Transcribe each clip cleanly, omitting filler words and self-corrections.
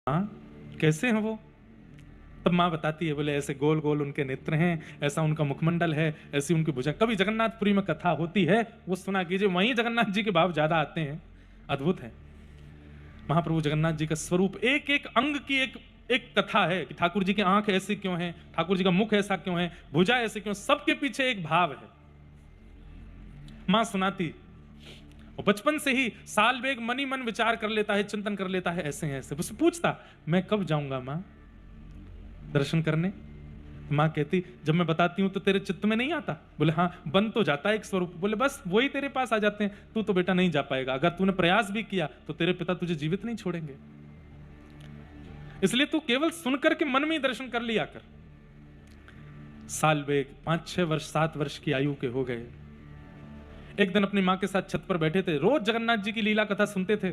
हाँ, कैसे हैं वो? तब माँ बताती है, बोले ऐसे गोल गोल उनके नेत्र हैं, ऐसा उनका मुखमंडल है, ऐसी उनकी भुजा। कभी जगन्नाथपुरी में कथा होती है, वो सुना कीजिए, वहीं जगन्नाथ जी के भाव ज्यादा आते हैं, अद्भुत है। महाप्रभु जगन्नाथ जी का स्वरूप, एक एक अंग की एक एक कथा है कि ठाकुर जी की आंख ऐसी क्यों है, ठाकुर जी का मुख ऐसा क्यों है, भुजा ऐसे क्यों, सबके पीछे एक भाव है। मां सुनाती, और बचपन से ही साल बेग मनी मन विचार कर लेता है, चिंतन कर लेता है, ऐसे हैं ऐसे। उससे पूछता, मैं कब जाऊंगा मां दर्शन करने? मां कहती, जब मैं बताती हूं तो तेरे चित्त में नहीं आता? बोले हाँ, बन तो जाता है एक स्वरूप। बोले बस वही तेरे पास आ जाते हैं, तू तो बेटा नहीं जा पाएगा। अगर तूने प्रयास भी किया तो तेरे पिता तुझे जीवित नहीं छोड़ेंगे, इसलिए तू केवल सुनकर के मन में ही दर्शन कर लिया कर। साल बेग 5-6 वर्ष 7 वर्ष की आयु के हो गए। एक दिन अपनी मां के साथ छत पर बैठे थे, रोज जगन्नाथ जी की लीला कथा सुनते थे।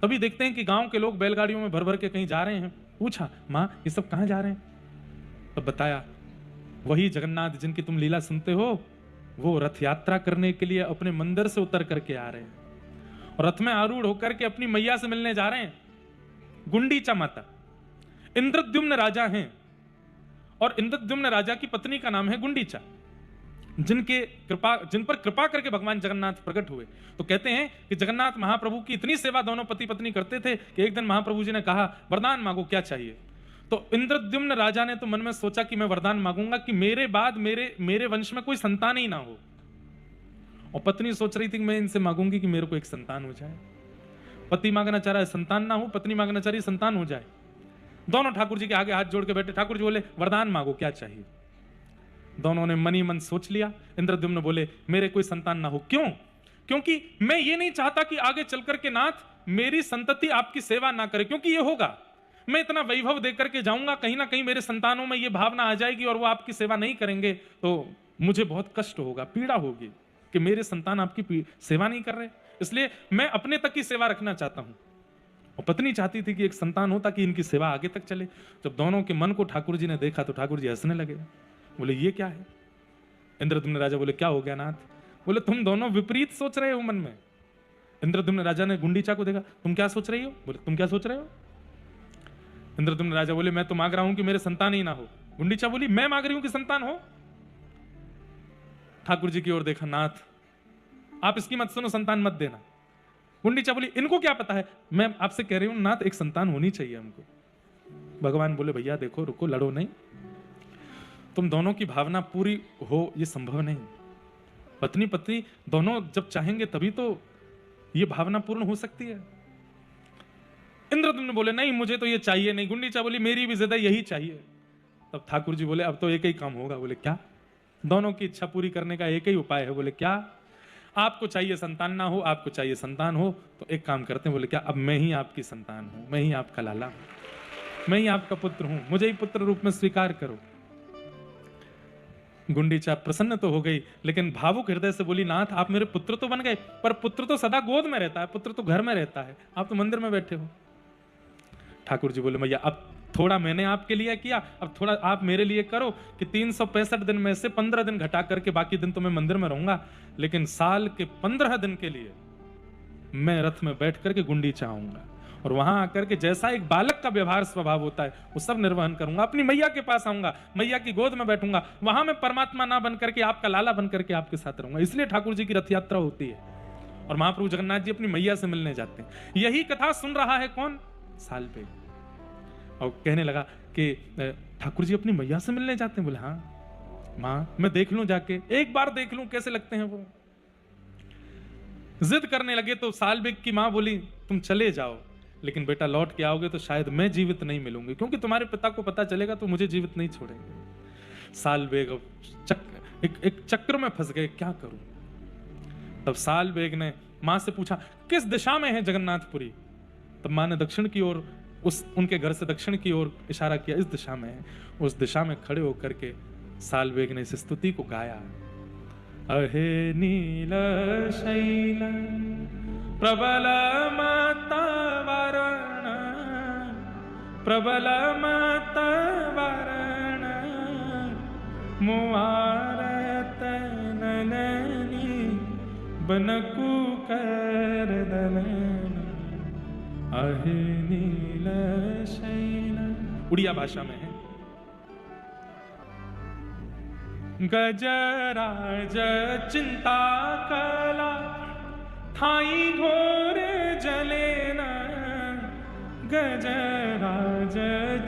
तभी देखते हैं कि गांव के लोग बैलगाड़ियों में भर भर के कहीं जा रहे हैं। पूछा, मां ये सब कहां जा रहे हैं? तब बताया, वही जगन्नाथ जिनकी तुम लीला सुनते हो, वो रथ यात्रा करने के लिए अपने मंदिर से उतर करके आ रहे हैं और रथ में आरूढ़ होकर के अपनी मैया से मिलने जा रहे हैं, गुंडीचा माता। इंद्रद्युम्न राजा हैं और इंद्रद्युम्न राजा की पत्नी का नाम है गुंडीचा, जिन पर कृपा करके भगवान जगन्नाथ प्रकट हुए। तो कहते हैं कि जगन्नाथ महाप्रभु की इतनी सेवा दोनों पति पत्नी करते थे कि एक दिन महाप्रभु जी ने कहा, वरदान मांगो, क्या चाहिए? तो इंद्रद्युम्न राजा ने तो मन में सोचा कि मैं वरदान मांगूंगा कि मेरे बाद मेरे वंश में कोई संतान ही ना हो। और पत्नी सोच रही थी कि मैं इनसे मांगूंगी कि मेरे को एक संतान हो जाए। पति मांगना चाह रहा है संतान ना हो, पत्नी मांगना चाह रही है संतान हो जाए। दोनों ठाकुर जी के आगे हाथ जोड़ के बैठे। ठाकुर जी बोले, वरदान मांगो, क्या चाहिए? दोनों ने मनी मन सोच लिया। इंद्रद्युम्न बोले, मेरे कोई संतान ना हो। क्यों? क्योंकि मैं ये नहीं चाहता कि आगे चलकर के नाथ मेरी संतति आपकी सेवा ना करे, क्योंकि ये होगा, मैं इतना वैभव देकर के जाऊंगा, कहीं ना कहीं मेरे संतानों में ये भावना आ जाएगी और वो आपकी सेवा नहीं करेंगे तो मुझे बहुत कष्ट होगा, पीड़ा होगी कि मेरे संतान आपकी सेवा नहीं कर रहे। इसलिए मैं अपने तक की सेवा रखना चाहता हूं। और पत्नी चाहती थी कि एक संतान हो ताकि इनकी सेवा आगे तक चले। जब दोनों के मन को ठाकुर जी ने देखा तो ठाकुर जी हंसने लगे। बोले, ये क्या है? इंद्रद्युम्न राजा बोले, क्या हो गया नाथ? बोले, तुम दोनों विपरीत सोच रहे हो मन में। इंद्रद्युम्न राजा ने गुंडीचा को देखा, तुम क्या सोच रही हो? बोले, तुम क्या सोच रहे हो? इंद्रद्युम्न राजा बोले, मैं तो मांग रहा हूं कि मेरे संतान ही ना हो। गुंडीचा बोली, मैं मांग रही हूं कि संतान हो। ठाकुर जी की ओर देखा, नाथ आप इसकी मत सुनो, संतान मत देना। गुंडीचा बोली, इनको क्या पता है, मैं आपसे कह रही हूं नाथ, एक संतान होनी चाहिए हमको। भगवान बोले, भैया देखो, रुको, लड़ो नहीं, तुम दोनों की भावना पूरी हो ये संभव नहीं। पत्नी पत्नी दोनों जब चाहेंगे तभी तो ये भावना पूर्ण हो सकती है। इंद्रद्युम्न बोले, नहीं मुझे तो ये चाहिए नहीं। गुंडीचा बोली, मेरी भी जिद यही चाहिए। तब ठाकुर जी बोले, अब तो एक ही काम होगा। बोले, क्या? दोनों की इच्छा पूरी करने का एक ही उपाय है। बोले, क्या? आपको चाहिए संतान ना हो, आपको चाहिए संतान हो, तो एक काम करते हैं। बोले, क्या? अब मैं ही आपकी संतान हूं, मैं ही आपका लाला हूं, मैं ही आपका पुत्र हूं, मुझे ही पुत्र रूप में स्वीकार करो। गुंडीचा प्रसन्न तो हो गई, लेकिन भावुक हृदय से बोली, नाथ आप मेरे पुत्र तो बन गए, पर पुत्र तो सदा गोद में रहता है, पुत्र तो घर में रहता है, आप तो मंदिर में बैठे हो। ठाकुर जी बोले, भैया अब थोड़ा मैंने आपके लिए किया, अब थोड़ा आप मेरे लिए करो कि 365 दिन में से 15 दिन घटा करके बाकी दिन तो मैं मंदिर में रहूंगा, लेकिन साल के 15 दिन के लिए मैं रथ में बैठ करके गुंडीचा आऊंगा और वहां आकर के जैसा एक बालक का व्यवहार स्वभाव होता है वो सब निर्वहन करूंगा। अपनी मैया के पास आऊंगा, मैया की गोद में बैठूंगा, वहां मैं परमात्मा ना बन करके आपका लाला बन करके आपके साथ रहूंगा। इसलिए ठाकुर जी की रथ यात्रा होती है और महाप्रभु जगन्नाथ जी अपनी मैया से मिलने जाते हैं। यही कथा सुन रहा है कौन? साल पे। और कहने लगा कि ठाकुर जी अपनी मैया से मिलने जाते हैं। बोले, हाँ माँ, मैं देख लूं जाके, एक बार देख लूं कैसे लगते हैं वो। जिद करने लगे तो साल बेग की मां बोली, तुम चले जाओ, लेकिन बेटा लौट के आओगे तो शायद मैं जीवित नहीं मिलूंगी, क्योंकि तुम्हारे पिता को पता चलेगा तो मुझे जीवित नहीं छोड़ेंगे। साल बेग एक चक्र में फंस गए, क्या करूं? तब साल बेग ने मां से पूछा, किस दिशा में है जगन्नाथपुरी? तब मां ने दक्षिण की ओर, उनके घर से दक्षिण की ओर इशारा किया, इस दिशा में है। उस दिशा में खड़े होकर के साल बेग ने इस स्तुति को गाया, अहे नील शैल प्रबल मत वरण, प्रबल मत वरण, मुआरत नननी बनकु कर दलन, अहे नील उड़िया भाषा में है। गजराज चिंता कला थाई घोर जलेन, गजराज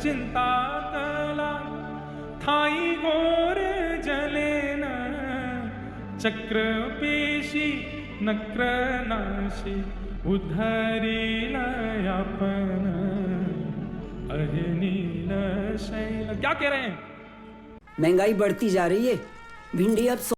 चिंता कला थाई घोर जलेन, चक्र पेशी नक्र नाशी उद्धरी लयापन, अहिनील शैल। क्या कह रहे हैं? महंगाई बढ़ती जा रही है, भिंडी अब